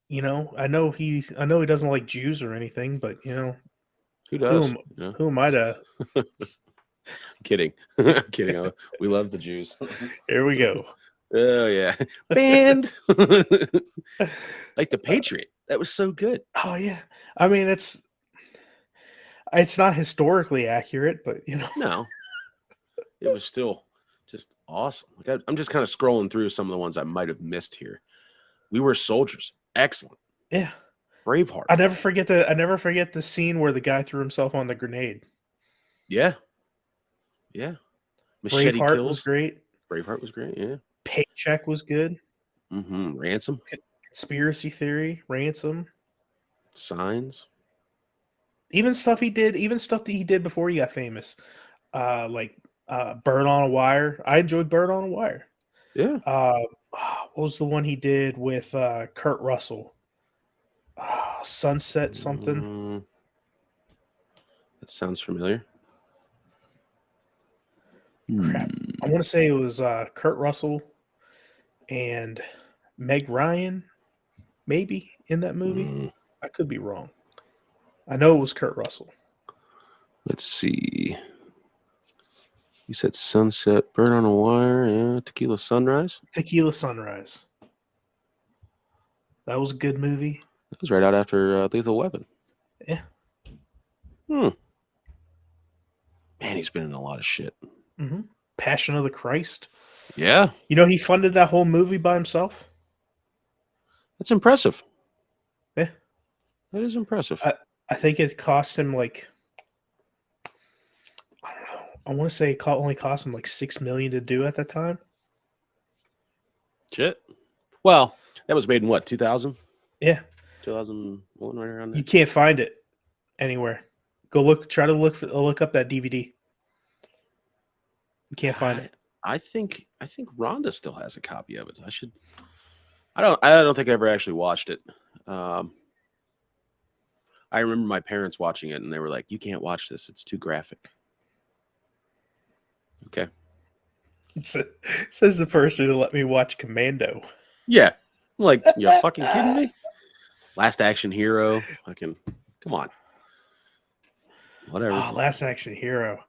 You know, I know he doesn't like Jews or anything, but you know, who does? Who am I to? Kidding. Kidding. We love the Jews. Here we go. Oh yeah, band like the Patriot. That was so good. Oh yeah, I mean it's not historically accurate, but you know, no, it was still just awesome. Like I'm just kind of scrolling through some of the ones I might have missed here. We Were Soldiers, excellent. Yeah, Braveheart. I never forget the scene where the guy threw himself on the grenade. Yeah. Machete Braveheart Kills was great. Braveheart was great. Yeah. Paycheck was good. Ransom. Conspiracy Theory. Ransom. Signs. Even stuff that he did before he got famous. Like Bird on a Wire. I enjoyed Bird on a Wire. Yeah. What was the one he did with Kurt Russell? Sunset something. That sounds familiar. Crap. I want to say it was Kurt Russell and Meg Ryan, maybe, in that movie. I could be wrong. I know it was Kurt Russell. Let's see. You said Sunset, Bird on a Wire, yeah, Tequila Sunrise. Tequila Sunrise. That was a good movie. That was right out after Lethal Weapon. Yeah. Man, he's been in a lot of shit. Passion of the Christ. Yeah. You know, he funded that whole movie by himself. That's impressive. Yeah. That is impressive. I think it cost him like, I don't know. I want to say it only cost him like $6 million to do at that time. Shit. Well, that was made in what, 2000? Yeah. 2001, right around there. You can't find it anywhere. Try to look up that DVD. You can't find it. I think Rhonda still has a copy of it. I don't think I ever actually watched it. I remember my parents watching it and they were like, "You can't watch this. It's too graphic." Okay. Says the person who let me watch Commando. Yeah. I'm like, you're fucking kidding me? Last Action Hero. Fucking, come on. Whatever. Oh, Last Action Hero.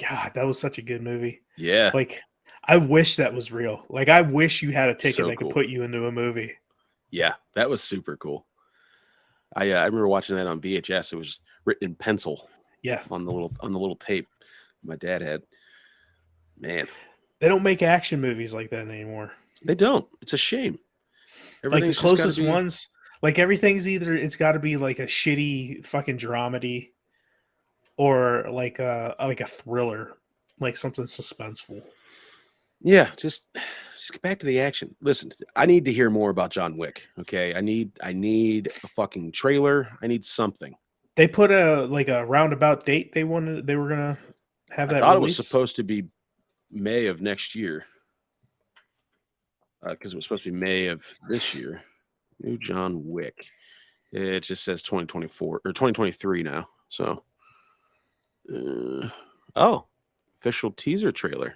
God, that was such a good movie. Yeah. Like, I wish that was real. Like, I wish you had a ticket So that could cool. put you into a movie. Yeah, that was super cool. I remember watching that on VHS. It was just written in pencil. Yeah. On the little tape my dad had. Man. They don't make action movies like that anymore. They don't. It's a shame. Like the closest ones, like everything's either it's got to be like a shitty fucking dramedy or like a thriller, like something suspenseful. Yeah, just get back to the action. Listen, I need to hear more about John Wick. Okay, I need a fucking trailer. I need something. They put a roundabout date. They were gonna have that. I thought release. It was supposed to be May of next year, because it was supposed to be May of this year. New John Wick. It just says 2024 or 2023 now. So, official teaser trailer.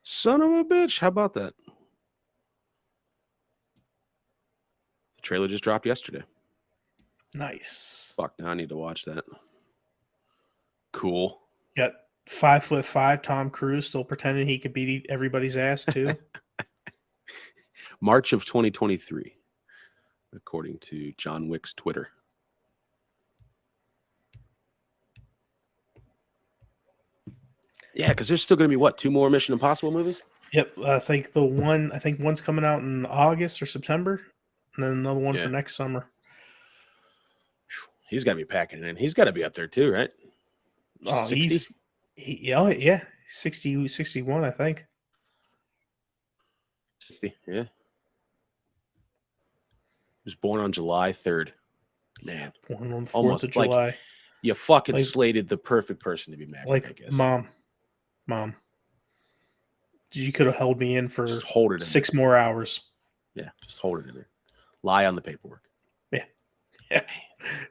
Son of a bitch! How about that? The trailer just dropped yesterday. Nice. Fuck! Now I need to watch that. Cool. Got 5'5" Tom Cruise still pretending he could beat everybody's ass too. March of 2023, according to John Wick's Twitter. Yeah, because there's still going to be, 2 more Mission Impossible movies? Yep. I think one's coming out in August or September, and then another one for next summer. He's got to be packing it in. He's got to be up there too, right? Oh, 60? yeah. 60, 61, I think. 60, yeah. He was born on July 3rd. Man. Born on the 4th of July. Like you fucking slated the perfect person to be Maverick, like, I guess. Mom. You could have held me in for just hold it in 6 more hours. Yeah, just hold it in there. Lie on the paperwork. Yeah.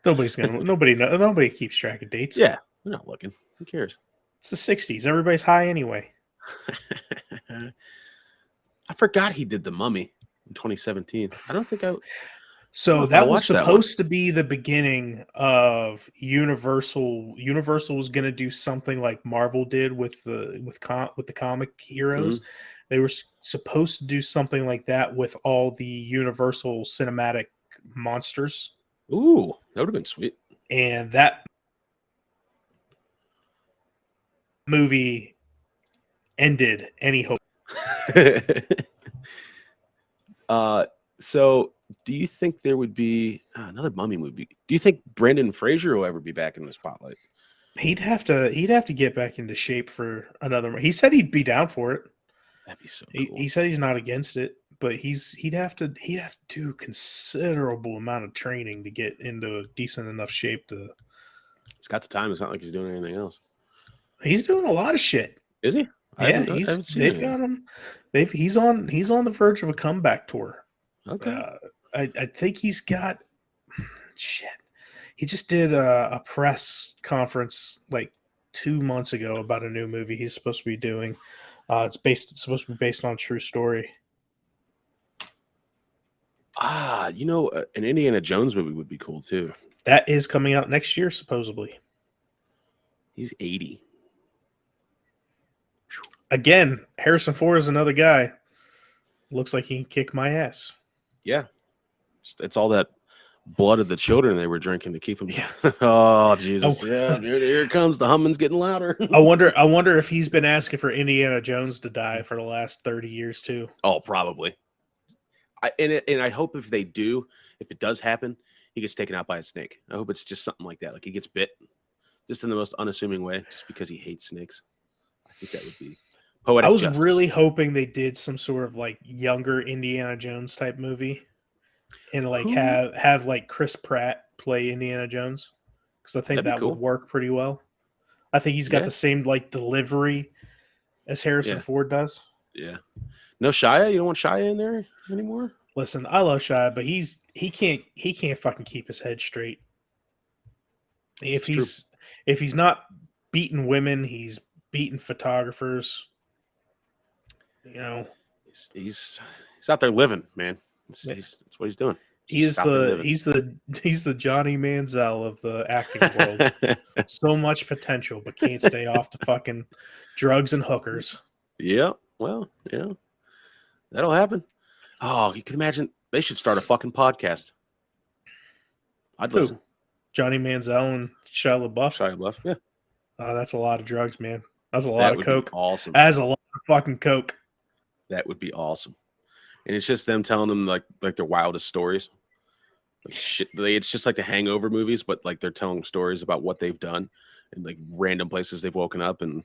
Nobody keeps track of dates. Yeah, we're not looking. Who cares? It's the 60s. Everybody's high anyway. I forgot he did The Mummy in 2017. I don't think I... So that was supposed to be the beginning of Universal. Universal was going to do something like Marvel did with the comic heroes. Mm-hmm. They were supposed to do something like that with all the Universal cinematic monsters. Ooh, that would have been sweet. And that movie ended any hope. So do you think there would be another Mummy movie? Do you think Brendan Fraser will ever be back in the spotlight? He'd have to get back into shape for another. He said he'd be down for it. That'd be so cool. He said he's not against it, but he'd have to do considerable amount of training to get into a decent enough shape to. He's got the time. It's not like he's doing anything else. He's doing a lot of shit. Is he? Yeah, they've got him. He's on the verge of a comeback tour. Okay. I think he's got shit. He just did a press conference like 2 months ago about a new movie he's supposed to be doing. It's supposed to be based on a true story. An Indiana Jones movie would be cool too. That is coming out next year, supposedly. He's 80. Again, Harrison Ford is another guy. Looks like he can kick my ass. Yeah. It's all that blood of the children they were drinking to keep him. Yeah. Oh, Jesus. Oh. Yeah, here comes the humming's getting louder. I wonder if he's been asking for Indiana Jones to die for the last 30 years too. Oh, probably. And I hope if it does happen, he gets taken out by a snake. I hope it's just something like that. Like he gets bit just in the most unassuming way, just because he hates snakes. I think that would be poetic. I was justice. really hoping they did some sort of like younger Indiana Jones type movie. And like have like Chris Pratt play Indiana Jones, because I think that would work pretty well. I think he's got the same like delivery as Harrison Ford does. Yeah. No Shia? You don't want Shia in there anymore? Listen, I love Shia, but he can't fucking keep his head straight. If he's not beating women, he's beating photographers. You know, he's out there living, man. That's what he's doing. He's Stop their the living. he's the Johnny Manziel of the acting world. So much potential, but can't stay off the fucking drugs and hookers. Yeah. Well, yeah. That'll happen. Oh, you can imagine they should start a fucking podcast. I'd Who? listen. Johnny Manziel and Shia LaBeouf. Shia LaBeouf. Yeah. That's a lot of drugs, man. That's a lot That of would coke. be awesome. That's a lot of fucking coke. That would be awesome. And it's just them telling them like their wildest stories. Like shit. It's just like the Hangover movies, but like they're telling stories about what they've done and like random places they've woken up. And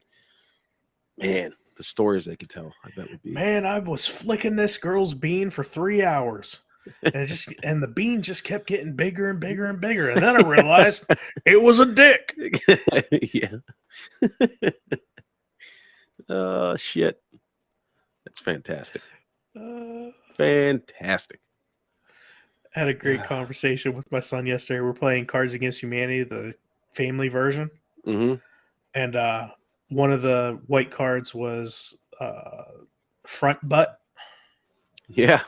man, the stories they could tell, I bet would be. Man, I was flicking this girl's bean for 3 hours. And the bean just kept getting bigger and bigger and bigger. And then I realized it was a dick. Yeah. Oh, shit. That's fantastic. Fantastic. I had a great conversation with my son yesterday. We're playing Cards Against Humanity, the family version. Mm-hmm. And one of the white cards was front butt. Yeah.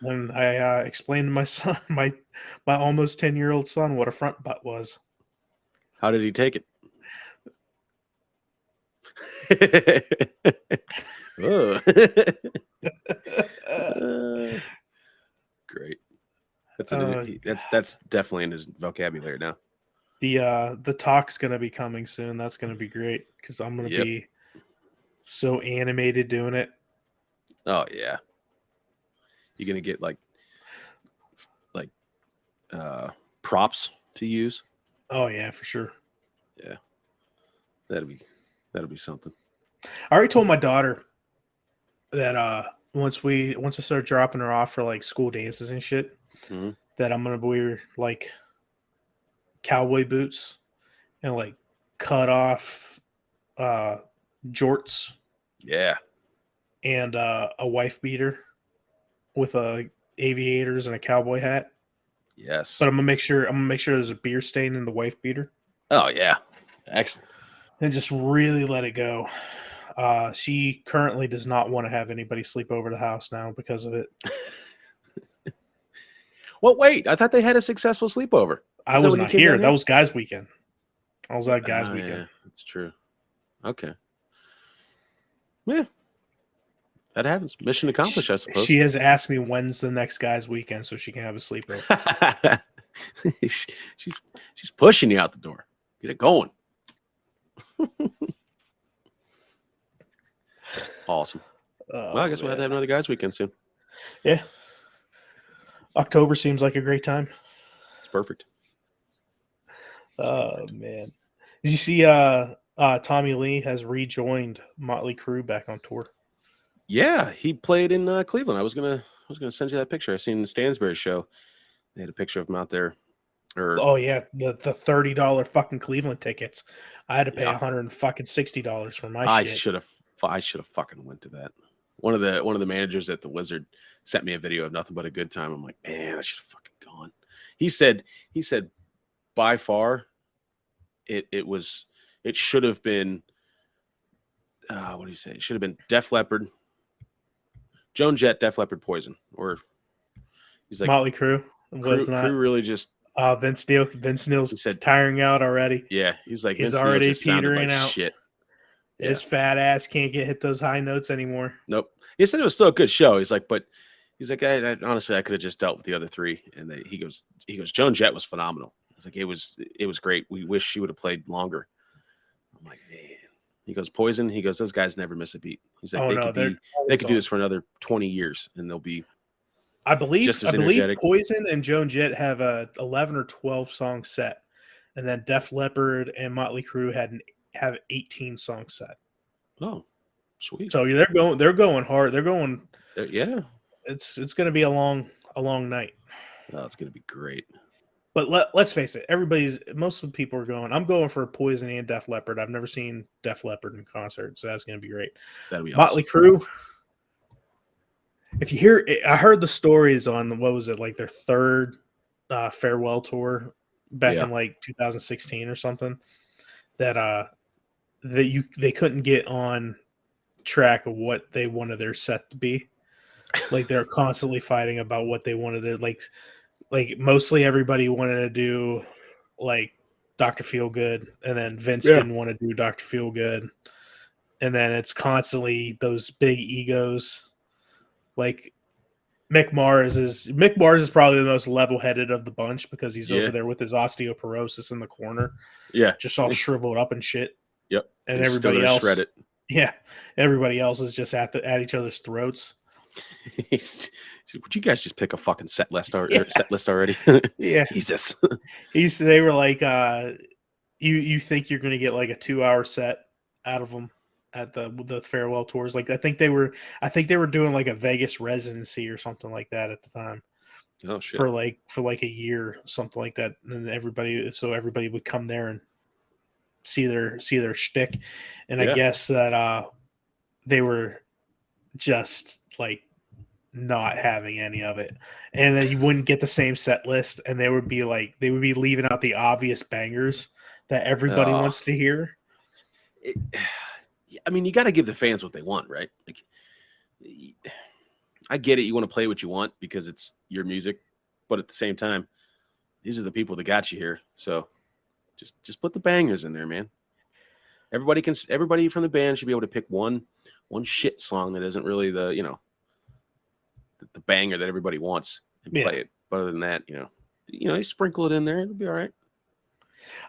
And I explained to my son, my almost 10-year-old son, what a front butt was. How did he take it? Great. That's definitely in his vocabulary now. The talk's gonna be coming soon. That's gonna be great because I'm gonna be so animated doing it. Oh yeah. You're gonna get like props to use. Oh yeah, for sure. Yeah. That'll be something. I already told my daughter that once I start dropping her off for like school dances and shit, that I'm gonna wear like cowboy boots and like cut off jorts. Yeah. And a wife beater with aviators and a cowboy hat. Yes. But I'm gonna make sure there's a beer stain in the wife beater. Oh yeah. Excellent. And just really let it go. She currently does not want to have anybody sleep over the house now because of it. Well, wait. I thought they had a successful sleepover. I was not here. That was guys' weekend. I was at guys' weekend. Yeah, that's true. Okay. Yeah. That happens. Mission accomplished, I suppose. She has asked me when's the next guys' weekend so she can have a sleepover. She's pushing you out the door. Get it going. Awesome. Well, I guess we'll have to have another guys' weekend soon. Yeah. October seems like a great time. It's perfect. Oh man. Did you see Tommy Lee has rejoined Motley Crue back on tour? Yeah, he played in Cleveland. I was gonna send you that picture. I seen the Stansbury show. They had a picture of him out there. Oh yeah, the $30 fucking Cleveland tickets. I had to pay $160 for my shit. I should have fucking went to that. One of the managers at the Lizard sent me a video of nothing but a good time. I'm like, man, I should have fucking gone. He said by far it should have been what do you say? It should have been Def Leppard, Joan Jett, Def Leppard, Poison, or he's like Motley Crue was not. Crue really just Vince Neil's tiring out already. Yeah, he's like he's Vince already Neil just petering like out. Shit. His fat ass can't hit those high notes anymore. Nope. He said it was still a good show. He's like, I honestly, I could have just dealt with the other three. And he goes, Joan Jett was phenomenal. It's like, it was great. We wish she would have played longer. I'm like, man. He goes, Poison. He goes, those guys never miss a beat. He's like, they could do this for another 20 years and they'll be. I believe Poison and Joan Jett have a 11 or 12 song set, and then Def Leppard and Motley Crue have 18 song set. Oh, sweet. So they're going hard. They're going. Yeah. It's going to be a long night. Oh, it's going to be great. But let's face it, most of the people are going. I'm going for Poison and Def Leppard. I've never seen Def Leppard in concert, so that's going to be great. That'll be Motley Crue. If you hear, I heard the stories on what was it, like their third farewell tour back in like 2016 or something, that they couldn't get on track of what they wanted their set to be. Like they're constantly fighting about what they wanted to like. like mostly everybody wanted to do like Dr. Feelgood, and then Vince Yeah. didn't want to do Dr. Feelgood, and then it's constantly those big egos. Like Mick Mars is probably the most level-headed of the bunch because he's Yeah. over there with his osteoporosis in the corner, Yeah. just all shriveled up and shit. Yep. And He's still everybody gonna else, shred it. yeah, everybody else is just at each other's throats. Would you guys just pick a fucking set list already? Yeah, Jesus. they were like, you think you're gonna get like a 2-hour set out of them at the farewell tours? Like I think they were doing like a Vegas residency or something like that at the time. Oh shit. For like a year, something like that, and everybody would come there and see their shtick. And Yeah. I guess that they were just like not having any of it, and then you wouldn't get the same set list, and they would be leaving out the obvious bangers that everybody Oh. wants to hear. I mean, you got to give the fans what they want, right? Like, I get it. You want to play what you want because it's your music, but at the same time, these are the people that got you here. So just put the bangers in there, man. Everybody from the band should be able to pick one shit song that isn't really the banger that everybody wants and play it. But other than that, you sprinkle it in there, it'll be all right.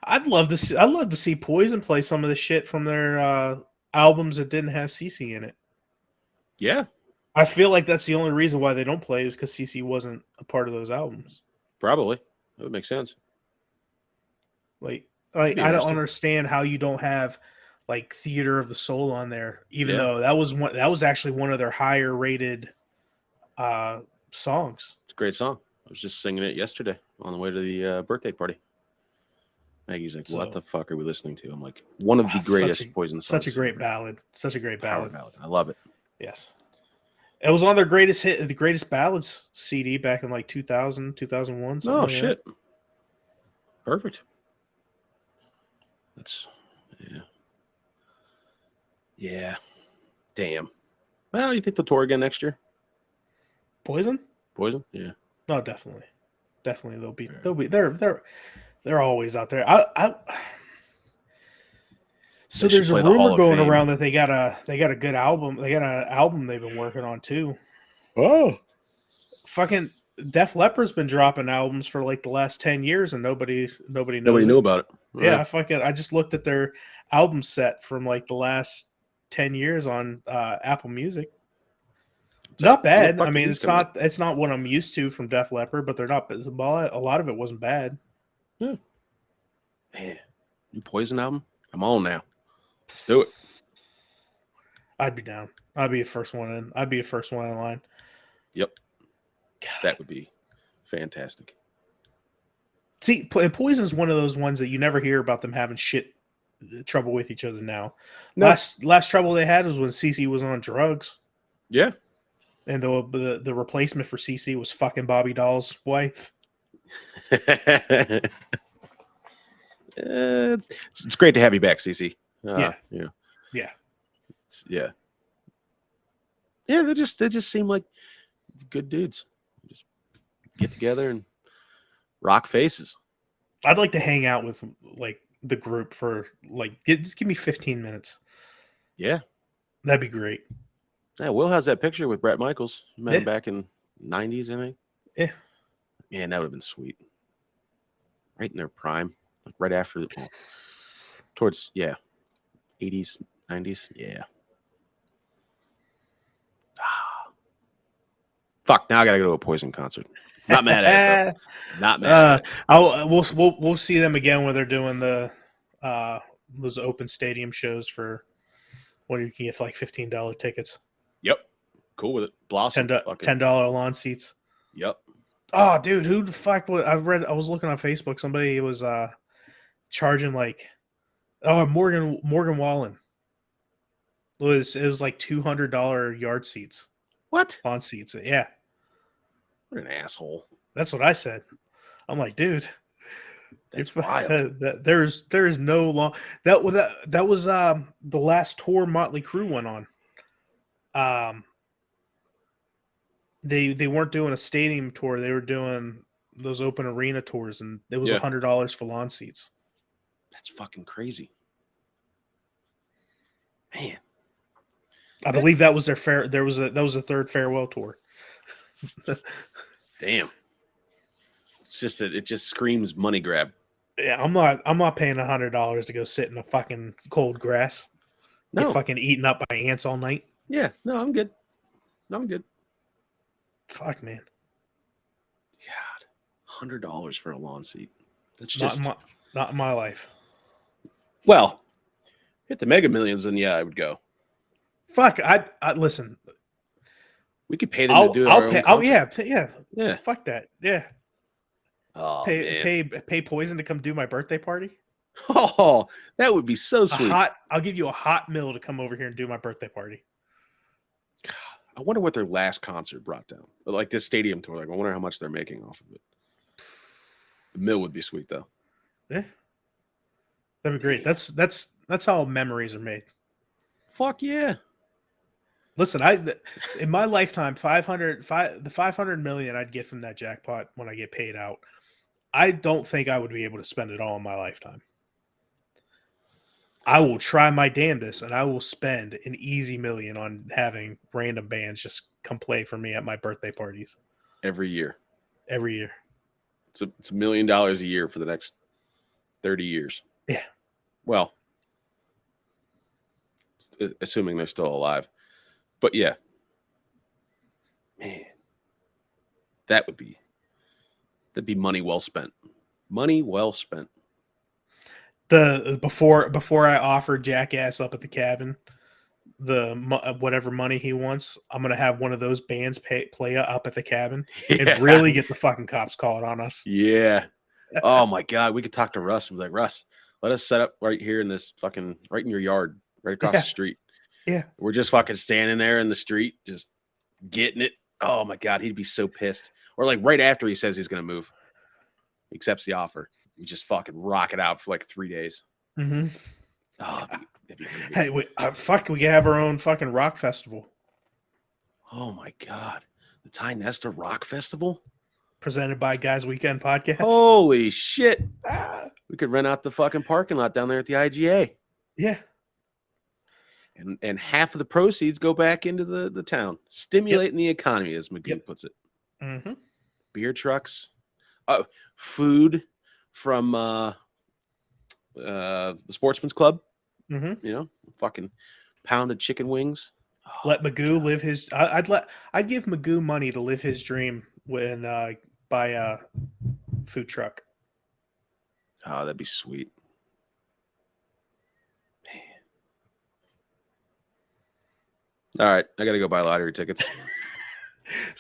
I'd love to see Poison play some of the shit from their albums that didn't have CC in it. Yeah. I feel like that's the only reason why they don't play is because CC wasn't a part of those albums. Probably. That would make sense. Like I don't understand how you don't have like Theater of the Soul on there, even though that was actually one of their higher rated songs. It's a great song. I was just singing it yesterday on the way to the birthday party. Maggie's like, what the fuck are we listening to? I'm like, one of the greatest Poison songs. Such a great ballad. Such a great ballad. I love it. Yes. It was on their the greatest ballads CD back in like 2000, 2001. Oh, shit. That. Perfect. That's, yeah. Yeah. Damn. Well, you think they'll tour again next year? Poison? Yeah. No, definitely. They're always out there. So there's a rumor going around that they got a good album. They got an album they've been working on too. Oh, fucking Def Leppard's been dropping albums for like the last 10 years and nobody knew about it. Right. Yeah, I just looked at their album set from like the last 10 years on Apple Music. Not bad. I mean, it's not what I'm used to from Def Leppard, but they're not. A lot of it wasn't bad. Yeah. Man, new Poison album. I'm on now. Let's do it. I'd be down. I'd be the first one in line. Yep. God. That would be fantastic. See, Poison's one of those ones that you never hear about them having trouble with each other now. No. Last trouble they had was when CC was on drugs. Yeah. And the replacement for CC was fucking Bobby Doll's wife. It's great to have you back, CC. Yeah. They just seem like good dudes. Just get together and rock faces. I'd like to hang out with like the group for like just give me 15 minutes. Yeah, that'd be great. Yeah, Will has that picture with Bret Michaels. You met him back in '90s, I think. Yeah, man, that would have been sweet. Right in their prime, like right after towards 80s, 90s. Yeah. Fuck! Now I gotta go to a Poison concert. Not mad at it. Though. Not mad. We'll see them again when they're doing the those open stadium shows for when you can get like $15 tickets. Yep. Cool with it. Blossom. $10 lawn seats. Yep. Oh, dude, who the fuck was? I was looking on Facebook. Somebody was charging like, Morgan Wallen. It was like $200 yard seats. What? On seats. Yeah. What an asshole. That's what I said. I'm like, dude, that's wild. There is no long that was the last tour Motley Crue went on. They weren't doing a stadium tour. They were doing those open arena tours, and it was Yeah. $100 for lawn seats. That's fucking crazy. Man. I believe that was their fair. That was a third farewell tour. Damn. It's just that it just screams money grab. Yeah, I'm not paying $100 to go sit in a fucking cold grass. No. Get fucking eaten up by ants all night. Yeah. No, I'm good. Fuck, man. God. $100 for a lawn seat. That's Not just not in my life. well, hit the Mega Millions, and yeah, I would go. Fuck, I listen. We could pay them to do our own pay. concert. Yeah. Fuck that. Yeah. Oh, man. Pay Poison to come do my birthday party. Oh, that would be so sweet. I'll give you a hot meal to come over here and do my birthday party. I wonder what their last concert brought down. Like this stadium tour. Like, I wonder how much they're making off of it. The mill would be sweet though. Yeah. That'd be great. That's how memories are made. Fuck yeah. Listen, in my lifetime, the 500 million I'd get from that jackpot when I get paid out, I don't think I would be able to spend it all in my lifetime. I will try my damnedest, and I will spend an easy million on having random bands just come play for me at my birthday parties Every year. It's It's $1 million a year for the next 30 years. Yeah. Well, assuming they're still alive. But yeah. Man. That'd be money well spent. Money well spent. Before I offer Jackass up at the cabin whatever money he wants, I'm gonna have one of those bands play up at the cabin and really get the fucking cops called on us. Yeah. Oh my God, we could talk to Russ and be like, Russ, let us set up right here in this fucking right in your yard, right across the street. Yeah, we're just fucking standing there in the street, just getting it. Oh my God, he'd be so pissed. Or like right after he says he's gonna move, he accepts the offer. We just fucking rock it out for like 3 days. Mm-hmm. Oh, that'd be good. Hey, we can have our own fucking rock festival. Oh my God, the Ty Nesta Rock Festival, presented by Guys Weekend Podcast. Holy shit! We could rent out the fucking parking lot down there at the IGA. Yeah, and half of the proceeds go back into the town, stimulating the economy, as Magoo puts it. Mm-hmm. Beer trucks, food from the Sportsman's Club. Mm-hmm. You know, fucking pounded chicken wings. Let Magoo live his. I'd give Magoo money to live his dream when buy a food truck. Oh, that'd be sweet. Man. All right, I gotta go buy lottery tickets.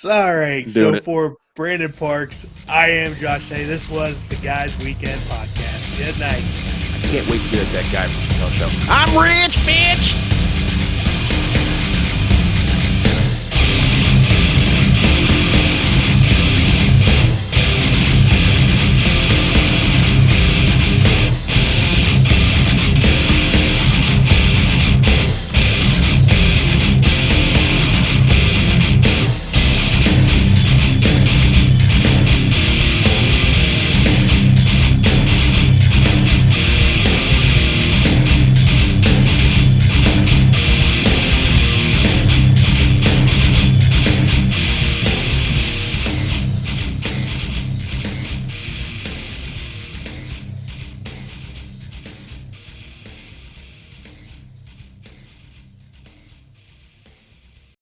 All right. So for Brandon Parks, I am Josh Shea. This was the Guys Weekend Podcast. Good night. I can't wait to be like that guy from the show. I'm rich, bitch.